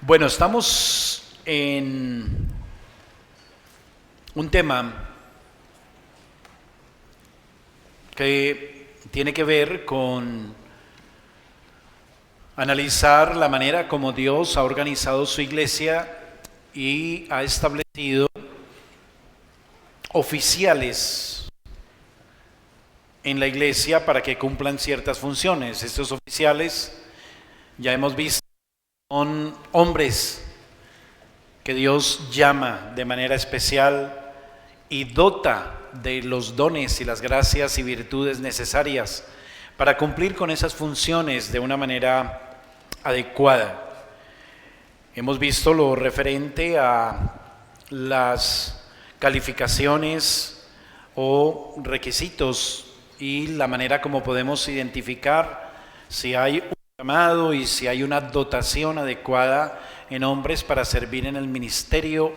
Bueno, estamos en un tema que tiene que ver con analizar la manera como Dios ha organizado su iglesia y ha establecido oficiales en la iglesia para que cumplan ciertas funciones. Estos oficiales, ya hemos visto, son hombres que Dios llama de manera especial y dota de los dones y las gracias y virtudes necesarias para cumplir con esas funciones de una manera adecuada. Hemos visto lo referente a las calificaciones o requisitos y la manera como podemos identificar si hay un llamado y si hay una dotación adecuada en hombres para servir en el ministerio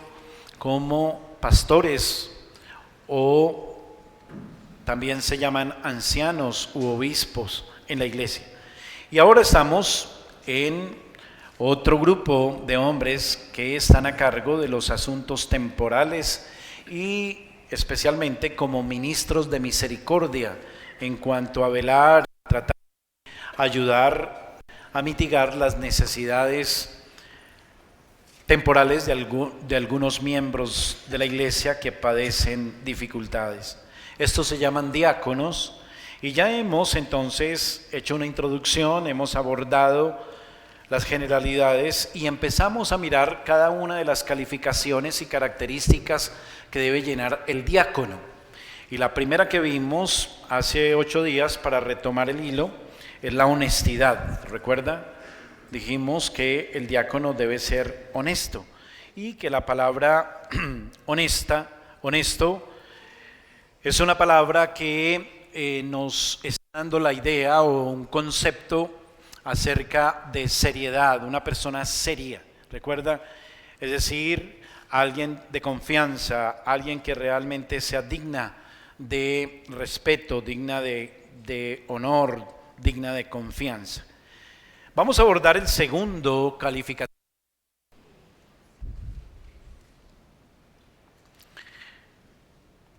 como pastores o también se llaman ancianos u obispos en la iglesia. Y ahora estamos en otro grupo de hombres que están a cargo de los asuntos temporales y especialmente como ministros de misericordia en cuanto a velar, tratar de ayudar a mitigar las necesidades temporales de algunos miembros de la iglesia que padecen dificultades. Estos se llaman diáconos y ya hemos entonces hecho una introducción, hemos abordado las generalidades y empezamos a mirar cada una de las calificaciones y características que debe llenar el diácono. Y la primera que vimos hace 8 días, para retomar el hilo, es la honestidad. ¿Recuerda? Dijimos que el diácono debe ser honesto y que la palabra honesto, es una palabra que nos está dando la idea o un concepto acerca de seriedad, una persona seria, ¿recuerda? Es decir, alguien de confianza, alguien que realmente sea digna de respeto, digna de honor, digna de confianza. Vamos a abordar el segundo calificativo.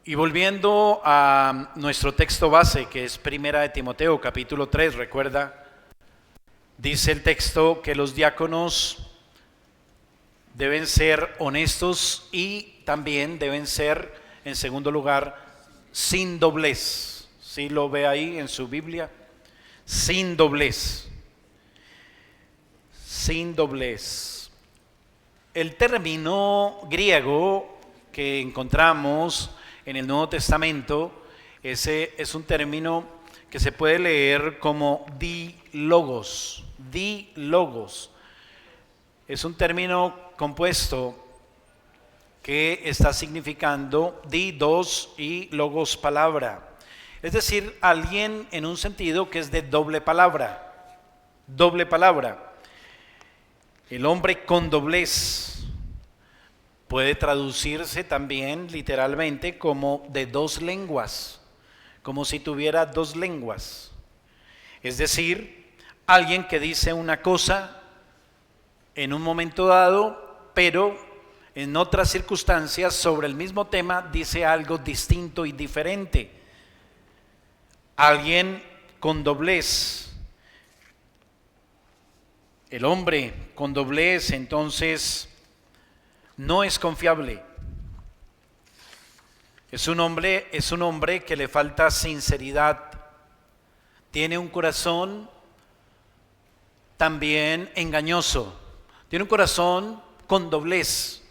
Y volviendo a nuestro texto base, que es Primera de Timoteo, capítulo 3, recuerda, dice el texto que los diáconos deben ser honestos y también deben ser, en segundo lugar, sin doblez. ¿Sí lo ve ahí en su Biblia? Sin doblez. Sin doblez. El término griego que encontramos en el Nuevo Testamento, ese es un término que se puede leer como dilogos. Dilogos. Es un término compuesto que está significando dos y logos palabra. Es decir, alguien en un sentido que es de doble palabra. Doble palabra. El hombre con doblez puede traducirse también literalmente como de dos lenguas, como si tuviera dos lenguas. Es decir, alguien que dice una cosa en un momento dado, pero en otras circunstancias sobre el mismo tema dice algo distinto y diferente. Alguien con doblez. El hombre con doblez entonces no es confiable. Es un hombre que le falta sinceridad. Tiene un corazón también engañoso. Tiene un corazón con doblez.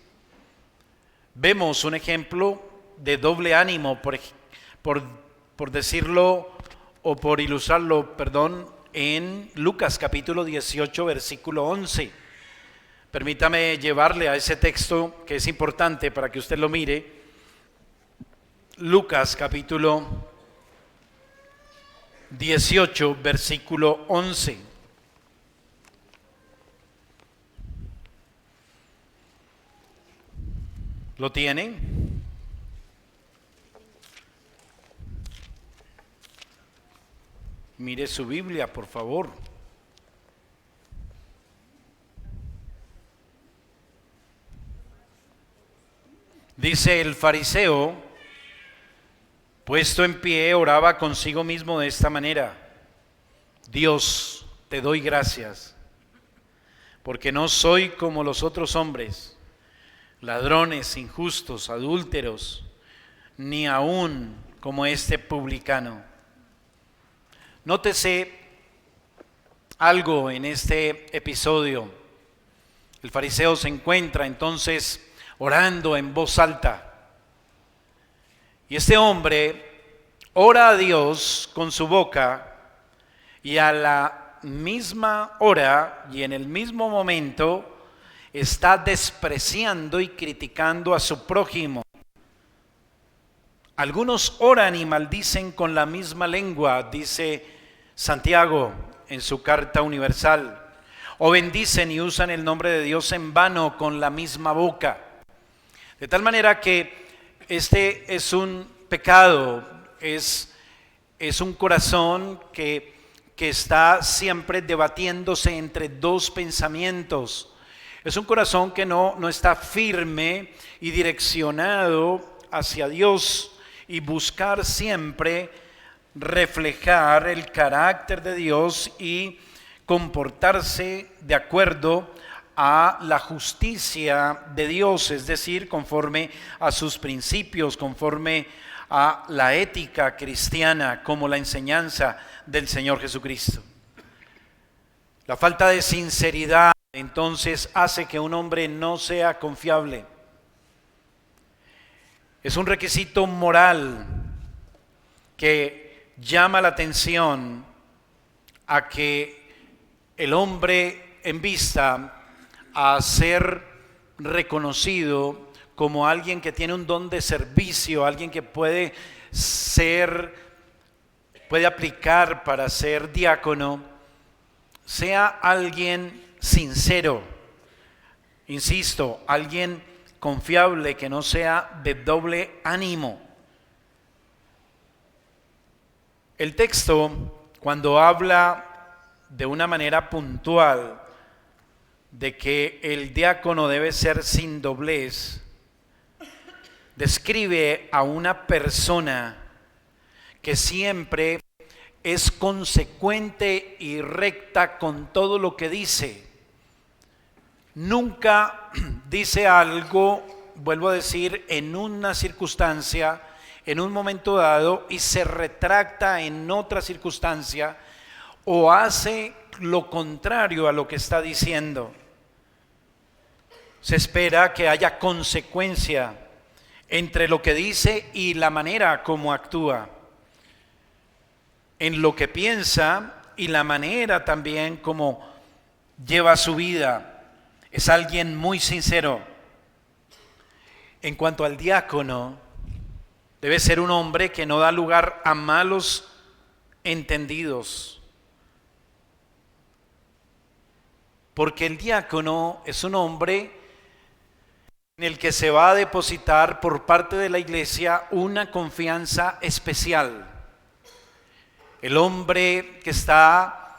Vemos un ejemplo de doble ánimo, por decirlo o por ilustrarlo, en Lucas capítulo 18, versículo 11. Permítame llevarle a ese texto que es importante para que usted lo mire. Lucas capítulo 18, versículo 11. ¿Lo tienen? Mire su Biblia, por favor. Dice el fariseo, puesto en pie, oraba consigo mismo de esta manera: Dios, te doy gracias, porque no soy como los otros hombres, ladrones, injustos, adúlteros, ni aún como este publicano. Nótese algo en este episodio. El fariseo se encuentra entonces orando en voz alta. Y este hombre ora a Dios con su boca, y a la misma hora y en el mismo momento está despreciando y criticando a su prójimo. Algunos oran y maldicen con la misma lengua, dice Santiago en su carta universal, o bendicen y usan el nombre de Dios en vano con la misma boca. De tal manera que este es un pecado, es un corazón que está siempre debatiéndose entre dos pensamientos. Es un corazón que no está firme y direccionado hacia Dios y buscar siempre reflejar el carácter de Dios y comportarse de acuerdo a la justicia de Dios, es decir, conforme a sus principios, conforme a la ética cristiana, como la enseñanza del Señor Jesucristo. La falta de sinceridad entonces hace que un hombre no sea confiable. Es un requisito moral que llama la atención a que el hombre en vista a ser reconocido como alguien que tiene un don de servicio, alguien que puede aplicar para ser diácono, sea alguien sincero, insisto, alguien confiable, que no sea de doble ánimo. El texto, cuando habla de una manera puntual de que el diácono debe ser sin doblez, describe a una persona que siempre es consecuente y recta con todo lo que dice. Nunca dice algo, vuelvo a decir, en una circunstancia, en un momento dado, y se retracta en otra circunstancia, o hace lo contrario a lo que está diciendo. Se espera que haya consecuencia entre lo que dice y la manera como actúa, en lo que piensa y la manera también como lleva su vida. Es alguien muy sincero. En cuanto al diácono, debe ser un hombre que no da lugar a malos entendidos, porque el diácono es un hombre en el que se va a depositar por parte de la iglesia una confianza especial. El hombre que está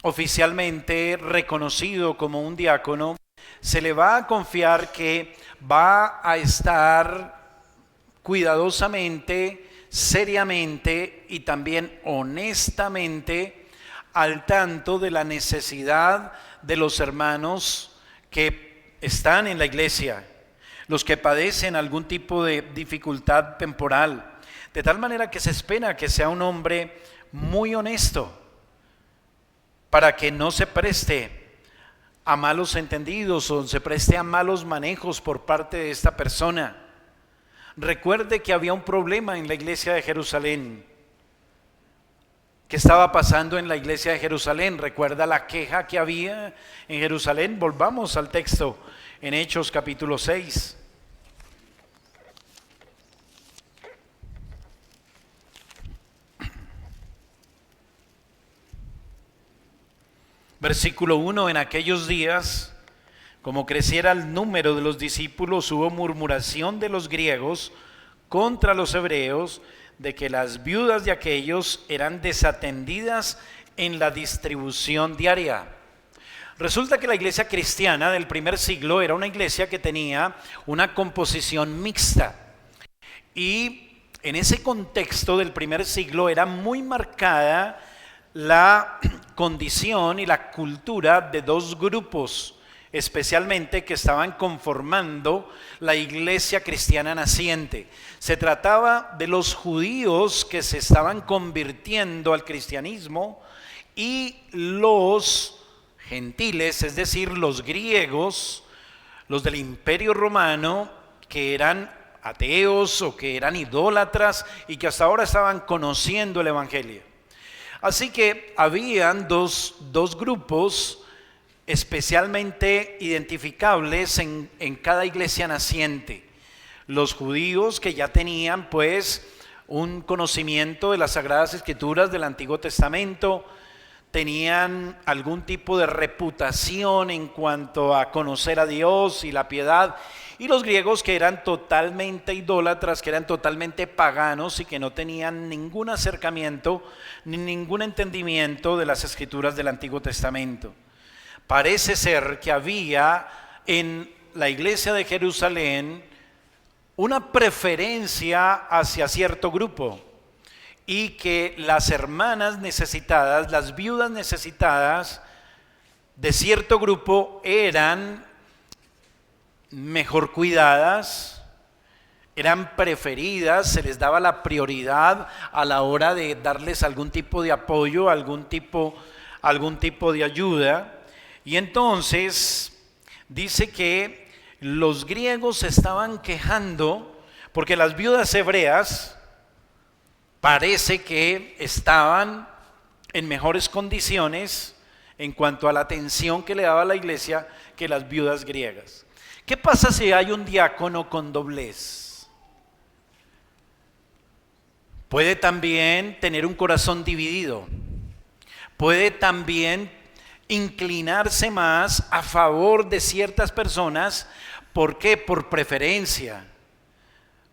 oficialmente reconocido como un diácono, se le va a confiar que va a estar cuidadosamente, seriamente y también honestamente al tanto de la necesidad de los hermanos que están en la iglesia, los que padecen algún tipo de dificultad temporal, de tal manera que se espera que sea un hombre muy honesto para que no se preste a malos entendidos o se preste a malos manejos por parte de esta persona. Recuerde que había un problema en la iglesia de Jerusalén. ¿Qué estaba pasando en la iglesia de Jerusalén? ¿Recuerda la queja que había en Jerusalén? Volvamos al texto en Hechos capítulo 6. Versículo 1: en aquellos días, como creciera el número de los discípulos, hubo murmuración de los griegos contra los hebreos, de que las viudas de aquellos eran desatendidas en la distribución diaria. Resulta que la iglesia cristiana del primer siglo era una iglesia que tenía una composición mixta. Y en ese contexto del primer siglo era muy marcada la condición y la cultura de dos grupos, especialmente que estaban conformando la iglesia cristiana naciente. Se trataba de los judíos que se estaban convirtiendo al cristianismo y los gentiles, es decir, los griegos, los del Imperio Romano, que eran ateos o que eran idólatras y que hasta ahora estaban conociendo el Evangelio. Así que habían dos grupos especialmente identificables en cada iglesia naciente. Los judíos que ya tenían pues un conocimiento de las Sagradas Escrituras del Antiguo Testamento, tenían algún tipo de reputación en cuanto a conocer a Dios y la piedad, y los griegos que eran totalmente idólatras, que eran totalmente paganos y que no tenían ningún acercamiento ni ningún entendimiento de las Escrituras del Antiguo Testamento. Parece ser que había en la iglesia de Jerusalén una preferencia hacia cierto grupo, y que las hermanas necesitadas, las viudas necesitadas de cierto grupo eran mejor cuidadas, eran preferidas, se les daba la prioridad a la hora de darles algún tipo de apoyo, algún tipo de ayuda. Y entonces dice que los griegos se estaban quejando porque las viudas hebreas parece que estaban en mejores condiciones en cuanto a la atención que le daba la iglesia que las viudas griegas. ¿Qué pasa si hay un diácono con doblez? Puede también tener un corazón dividido. Puede también inclinarse más a favor de ciertas personas. ¿Por qué? Por preferencia.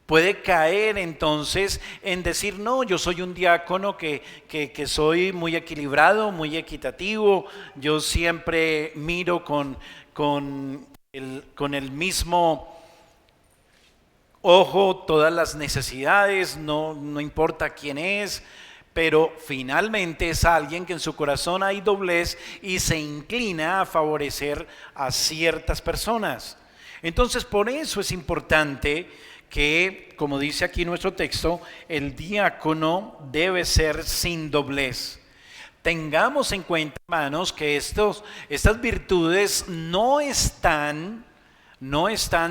Puede caer entonces en decir, no, yo soy un diácono que soy muy equilibrado, muy equitativo, yo siempre miro con el mismo ojo todas las necesidades, no importa quién es, pero finalmente es alguien que en su corazón hay doblez y se inclina a favorecer a ciertas personas. Entonces, por eso es importante que, como dice aquí nuestro texto, el diácono debe ser sin doblez. Tengamos en cuenta, hermanos, que estas virtudes no están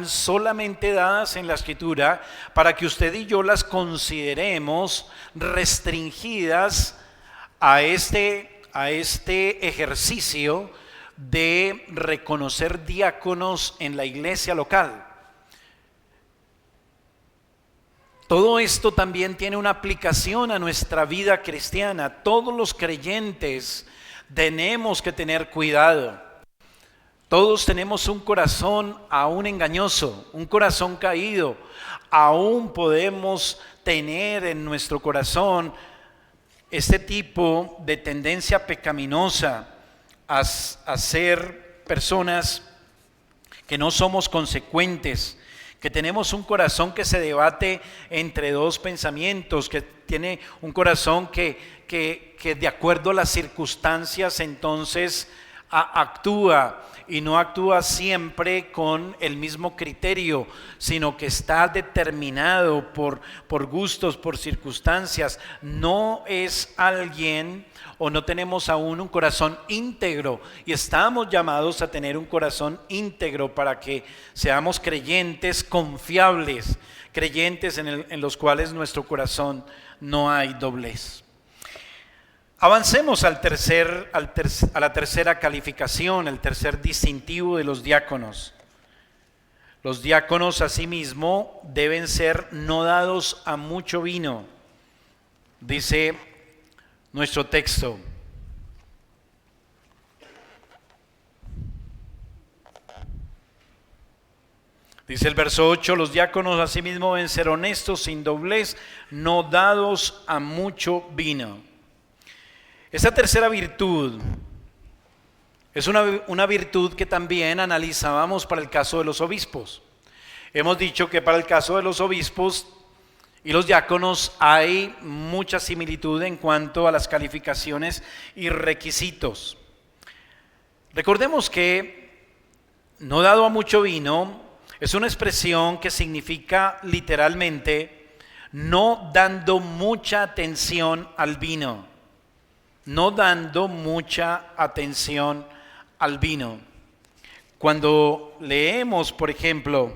solamente dadas en la Escritura para que usted y yo las consideremos restringidas a este ejercicio de reconocer diáconos en la iglesia local. Todo esto también tiene una aplicación a nuestra vida cristiana. Todos los creyentes tenemos que tener cuidado. Todos tenemos un corazón aún engañoso, un corazón caído. Aún podemos tener en nuestro corazón este tipo de tendencia pecaminosa a ser personas que no somos consecuentes, que tenemos un corazón que se debate entre dos pensamientos, que tiene un corazón que de acuerdo a las circunstancias entonces actúa, y no actúa siempre con el mismo criterio, sino que está determinado por gustos, por circunstancias. No es alguien, o no tenemos aún un corazón íntegro, y estamos llamados a tener un corazón íntegro para que seamos creyentes confiables, creyentes en los cuales nuestro corazón no hay doblez. Avancemos a la tercera calificación, el tercer distintivo de los diáconos. Los diáconos asimismo deben ser no dados a mucho vino, dice nuestro texto. Dice el verso 8, los diáconos asimismo deben ser honestos, sin doblez, no dados a mucho vino. Esta tercera virtud Es una virtud que también analizábamos para el caso de los obispos. Hemos dicho que para el caso de los obispos y los diáconos hay mucha similitud en cuanto a las calificaciones y requisitos. Recordemos que no dado a mucho vino es una expresión que significa literalmente no dando mucha atención al vino. No dando mucha atención al vino. Cuando leemos, por ejemplo,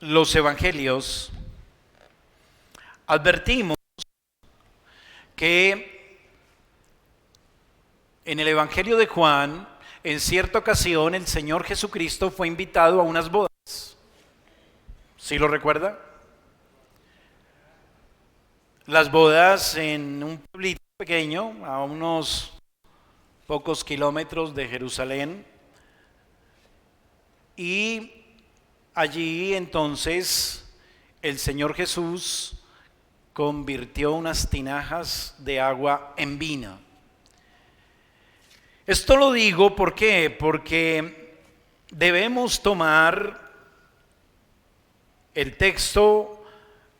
los evangelios, advertimos que en el Evangelio de Juan, en cierta ocasión, el Señor Jesucristo fue invitado a unas bodas. ¿Sí lo recuerda? Las bodas en un pueblito pequeño, a unos pocos kilómetros de Jerusalén. Y allí entonces el Señor Jesús convirtió unas tinajas de agua en vino. Esto lo digo ¿por qué? Porque debemos tomar el texto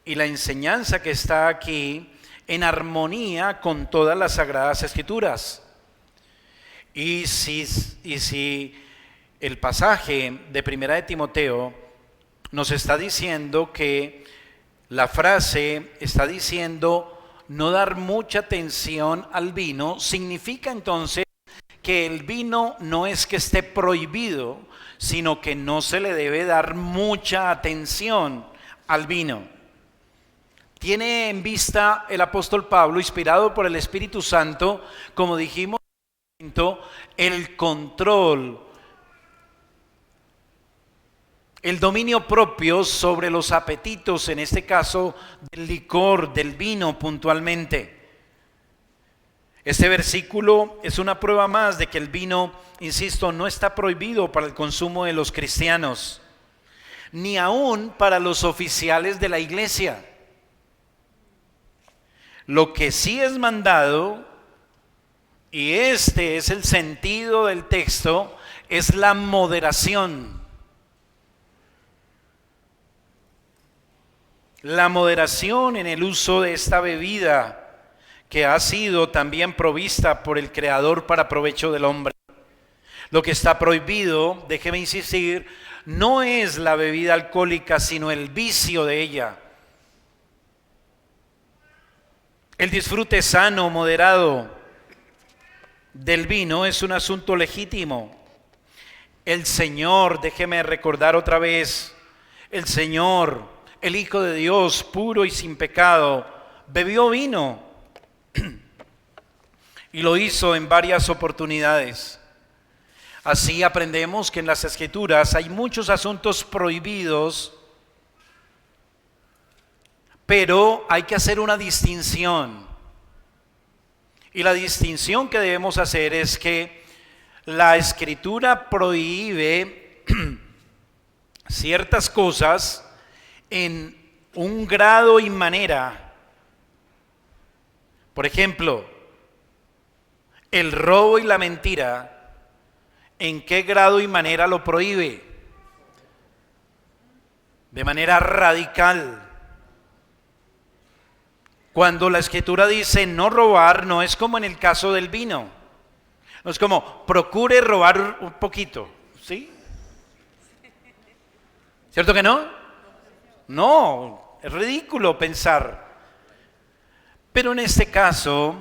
y la enseñanza que está aquí en armonía con todas las Sagradas Escrituras. Y si el pasaje de Primera de Timoteo nos está diciendo que la frase está diciendo no dar mucha atención al vino, significa entonces que el vino no es que esté prohibido, sino que no se le debe dar mucha atención al vino. Tiene en vista el apóstol Pablo, inspirado por el Espíritu Santo, como dijimos, el control, el dominio propio sobre los apetitos, en este caso del licor, del vino puntualmente. Este versículo es una prueba más de que el vino, insisto, no está prohibido para el consumo de los cristianos, ni aún para los oficiales de la iglesia. Lo que sí es mandado, y este es el sentido del texto, es la moderación. La moderación en el uso de esta bebida que ha sido también provista por el Creador para provecho del hombre. Lo que está prohibido, déjeme insistir, no es la bebida alcohólica, sino el vicio de ella. El disfrute sano, moderado del vino es un asunto legítimo. El Señor, déjeme recordar otra vez, el Señor, el Hijo de Dios, puro y sin pecado, bebió vino y lo hizo en varias oportunidades. Así aprendemos que en las Escrituras hay muchos asuntos prohibidos, pero hay que hacer una distinción. Y la distinción que debemos hacer es que la Escritura prohíbe ciertas cosas en un grado y manera. Por ejemplo, el robo y la mentira, ¿en qué grado y manera lo prohíbe? De manera radical. Cuando la Escritura dice no robar, no es como en el caso del vino. No es como procure robar un poquito, ¿sí? ¿Cierto que no? No, es ridículo pensar. Pero en este caso,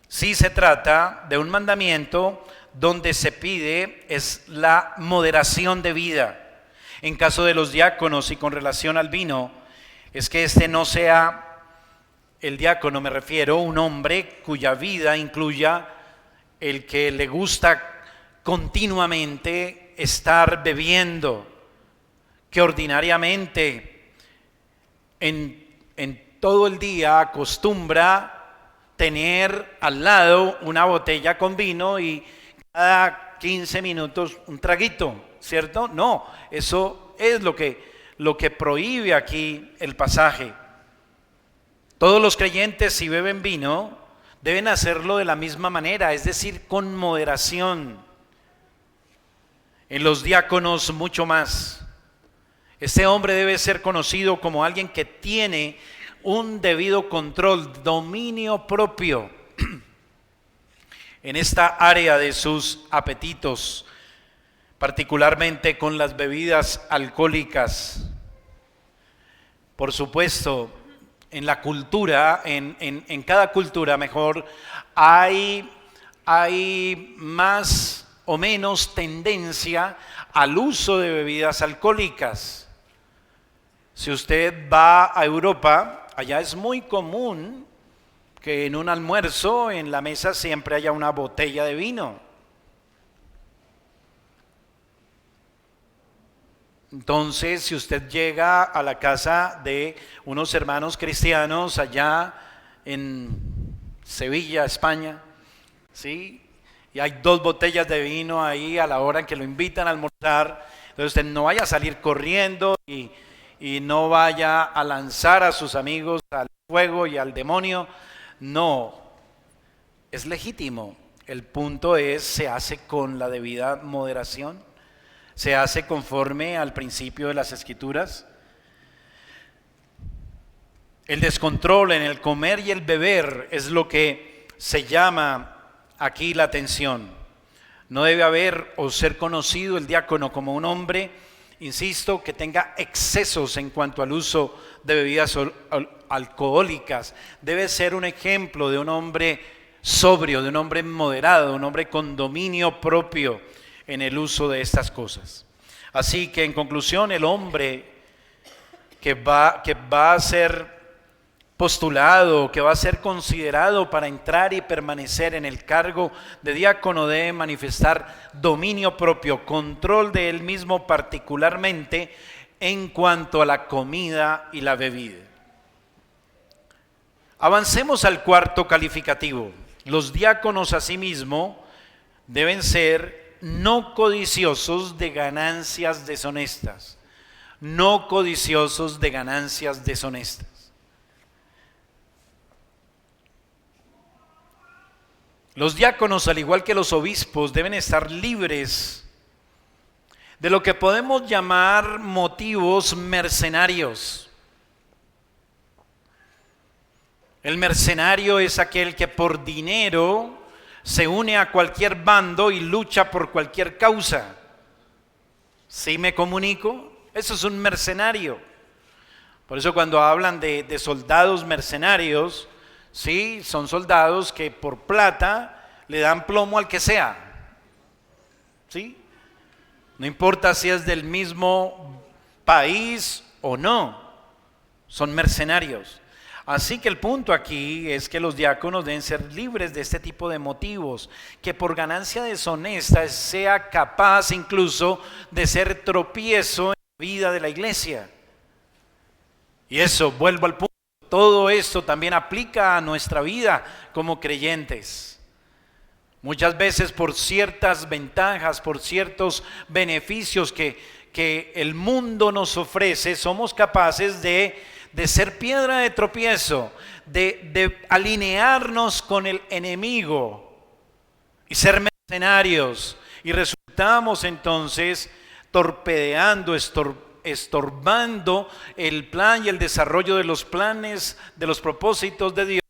sí se trata de un mandamiento donde se pide es la moderación de vida. En caso de los diáconos y con relación al vino, es que este no sea, el diácono me refiero, un hombre cuya vida incluya el que le gusta continuamente estar bebiendo, que ordinariamente en todo el día acostumbra tener al lado una botella con vino y cada 15 minutos un traguito, ¿cierto? No, eso es lo que lo que prohíbe aquí el pasaje. Todos los creyentes, si beben vino, deben hacerlo de la misma manera, es decir, con moderación. En los diáconos mucho más. Este hombre debe ser conocido como alguien que tiene un debido control, dominio propio en esta área de sus apetitos, particularmente con las bebidas alcohólicas. Por supuesto, en la cultura, en cada cultura mejor, hay más o menos tendencia al uso de bebidas alcohólicas. Si usted va a Europa, allá es muy común que en un almuerzo en la mesa siempre haya una botella de vino. Entonces, si usted llega a la casa de unos hermanos cristianos allá en Sevilla, España, ¿sí? Y hay 2 botellas de vino ahí a la hora en que lo invitan a almorzar, entonces usted no vaya a salir corriendo y no vaya a lanzar a sus amigos al fuego y al demonio. No, es legítimo. El punto es, se hace con la debida moderación, se hace conforme al principio de las Escrituras. El descontrol en el comer y el beber es lo que se llama aquí la atención. No debe haber o ser conocido el diácono como un hombre, insisto, que tenga excesos en cuanto al uso de bebidas alcohólicas. Debe ser un ejemplo de un hombre sobrio, de un hombre moderado, de un hombre con dominio propio en el uso de estas cosas. Así que en conclusión, el hombre que va a ser postulado, que va a ser considerado para entrar y permanecer en el cargo de diácono, debe manifestar dominio propio, control de él mismo, particularmente en cuanto a la comida y la bebida. Avancemos al cuarto calificativo. Los diáconos asimismo deben ser no codiciosos de ganancias deshonestas. No codiciosos de ganancias deshonestas. Los diáconos, al igual que los obispos, deben estar libres de lo que podemos llamar motivos mercenarios. El mercenario es aquel que por dinero se une a cualquier bando y lucha por cualquier causa. ¿Sí me comunico? Eso es un mercenario. Por eso cuando hablan de soldados mercenarios, sí, son soldados que por plata le dan plomo al que sea. ¿Sí? No importa si es del mismo país o no, son mercenarios. Así que el punto aquí es que los diáconos deben ser libres de este tipo de motivos, que por ganancia deshonesta sea capaz incluso de ser tropiezo en la vida de la iglesia. Y eso, vuelvo al punto, todo esto también aplica a nuestra vida como creyentes. Muchas veces por ciertas ventajas, por ciertos beneficios que el mundo nos ofrece, somos capaces de ser piedra de tropiezo, de alinearnos con el enemigo y ser mercenarios. Y resultamos entonces torpedeando, estorbando el plan y el desarrollo de los planes, de los propósitos de Dios,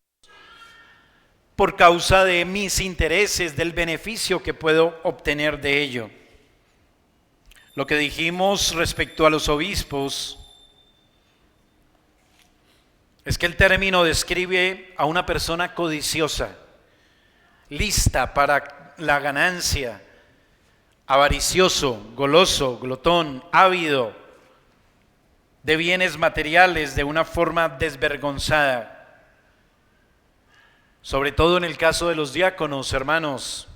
por causa de mis intereses, del beneficio que puedo obtener de ello. Lo que dijimos respecto a los obispos es que el término describe a una persona codiciosa, lista para la ganancia, avaricioso, goloso, glotón, ávido de bienes materiales de una forma desvergonzada. Sobre todo en el caso de los diáconos, hermanos,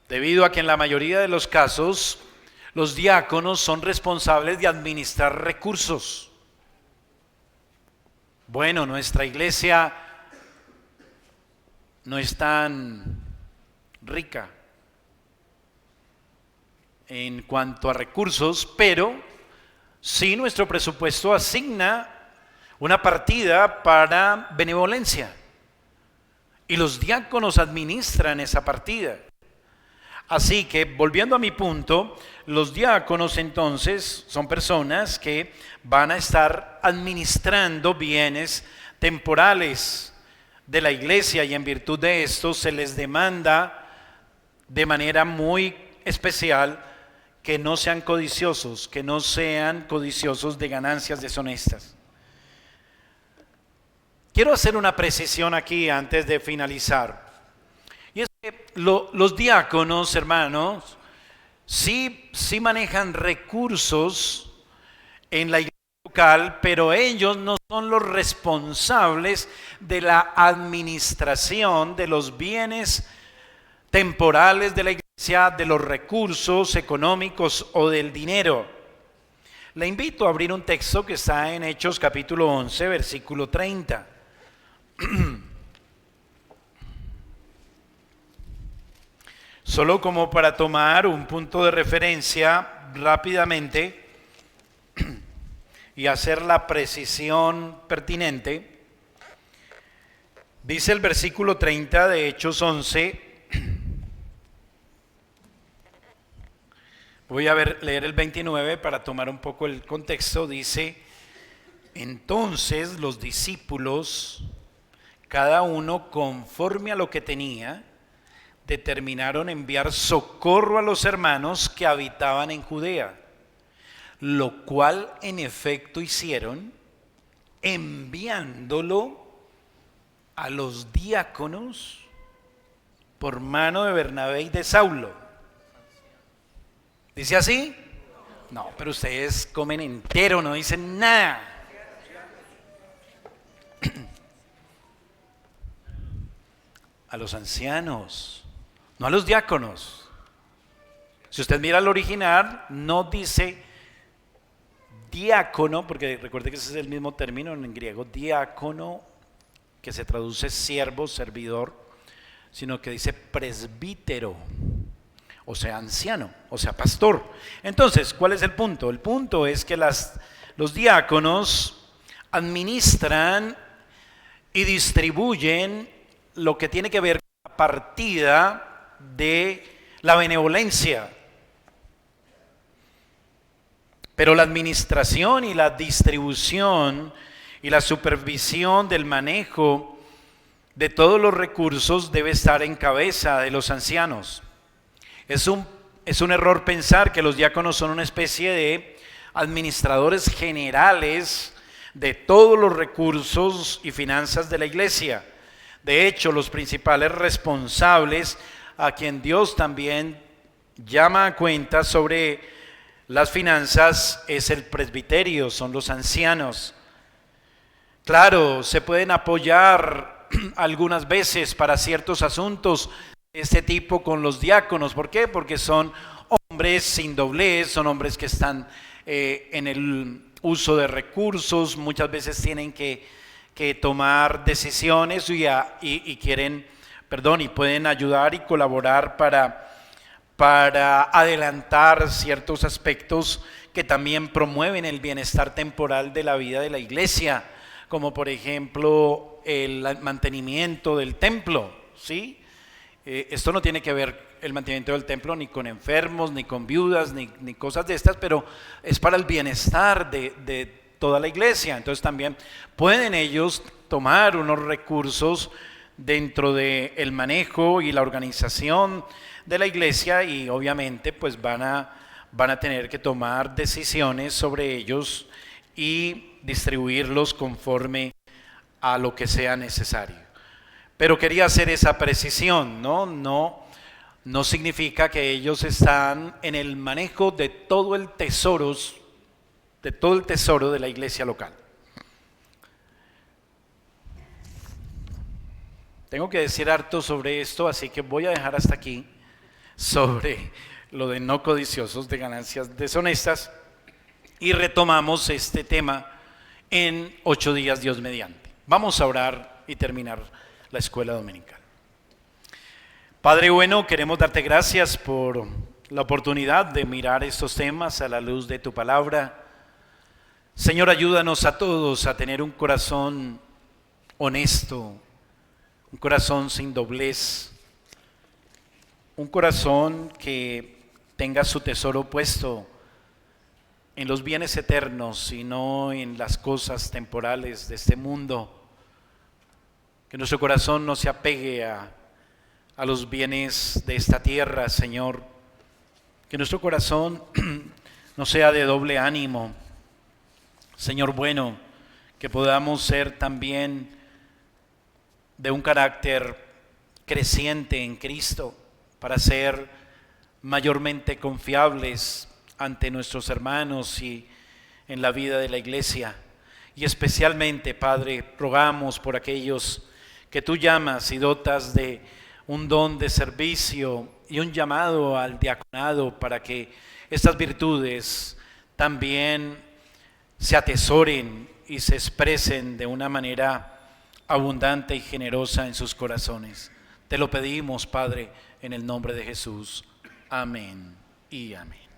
debido a que en la mayoría de los casos los diáconos son responsables de administrar recursos. Bueno, nuestra iglesia no es tan rica en cuanto a recursos, pero Sí, nuestro presupuesto asigna una partida para benevolencia y los diáconos administran esa partida. Así que, volviendo a mi punto, los diáconos entonces son personas que van a estar administrando bienes temporales de la iglesia, y en virtud de esto se les demanda de manera muy especial que no sean codiciosos, de ganancias deshonestas. Quiero hacer una precisión aquí antes de finalizar. Y es que los diáconos, hermanos, sí manejan recursos en la iglesia local, pero ellos no son los responsables de la administración de los bienes temporales de la iglesia, de los recursos económicos o del dinero. Le invito a abrir un texto que está en Hechos capítulo 11, versículo 30. Solo como para tomar un punto de referencia rápidamente y hacer la precisión pertinente, dice el versículo 30 de Hechos 11, voy a leer el 29 para tomar un poco el contexto, dice: entonces los discípulos, cada uno conforme a lo que tenía, determinaron enviar socorro a los hermanos que habitaban en Judea, lo cual en efecto hicieron, enviándolo a los diáconos por mano de Bernabé y de Saulo. ¿Dice así? No, pero ustedes comen entero, no dicen nada. A los ancianos, no a los diáconos. Si usted mira el original, no dice diácono, porque recuerde que ese es el mismo término en griego, diácono, que se traduce siervo, servidor, sino que dice presbítero, o sea, anciano, o sea, pastor. Entonces, ¿cuál es el punto? El punto es que los diáconos administran y distribuyen lo que tiene que ver con la partida de la benevolencia. Pero la administración y la distribución y la supervisión del manejo de todos los recursos debe estar en cabeza de los ancianos. Es un error pensar que los diáconos son una especie de administradores generales de todos los recursos y finanzas de la iglesia. De hecho, los principales responsables, a quien Dios también llama a cuenta sobre las finanzas, es el presbiterio, son los ancianos. Claro, se pueden apoyar algunas veces para ciertos asuntos de este tipo con los diáconos. ¿Por qué? Porque son hombres sin doblez, son hombres que están en el uso de recursos, muchas veces tienen que tomar decisiones y pueden ayudar y colaborar para adelantar ciertos aspectos que también promueven el bienestar temporal de la vida de la iglesia, como por ejemplo el mantenimiento del templo, ¿sí? Esto no tiene que ver el mantenimiento del templo ni con enfermos, ni con viudas, ni cosas de estas, pero es para el bienestar de toda la iglesia. Entonces también pueden ellos tomar unos recursos dentro del manejo y la organización de la iglesia, y obviamente pues van a tener que tomar decisiones sobre ellos y distribuirlos conforme a lo que sea necesario. Pero quería hacer esa precisión, no significa que ellos están en el manejo de todo el tesoro de la iglesia local. Tengo que decir harto sobre esto, así que voy a dejar hasta aquí sobre lo de no codiciosos de ganancias deshonestas, y retomamos este tema en 8 días, Dios mediante. Vamos a orar y terminar la escuela dominical. Padre bueno, queremos darte gracias por la oportunidad de mirar estos temas a la luz de tu palabra. Señor, ayúdanos a todos a tener un corazón honesto, un corazón sin doblez, un corazón que tenga su tesoro puesto en los bienes eternos y no en las cosas temporales de este mundo. Que nuestro corazón no se apegue a los bienes de esta tierra, Señor. Que nuestro corazón no sea de doble ánimo, Señor bueno, que podamos ser también de un carácter creciente en Cristo para ser mayormente confiables ante nuestros hermanos y en la vida de la iglesia. Y especialmente, Padre, rogamos por aquellos que tú llamas y dotas de un don de servicio y un llamado al diaconado para que estas virtudes también se atesoren y se expresen de una manera abundante y generosa en sus corazones. Te lo pedimos, Padre, en el nombre de Jesús. Amén y amén.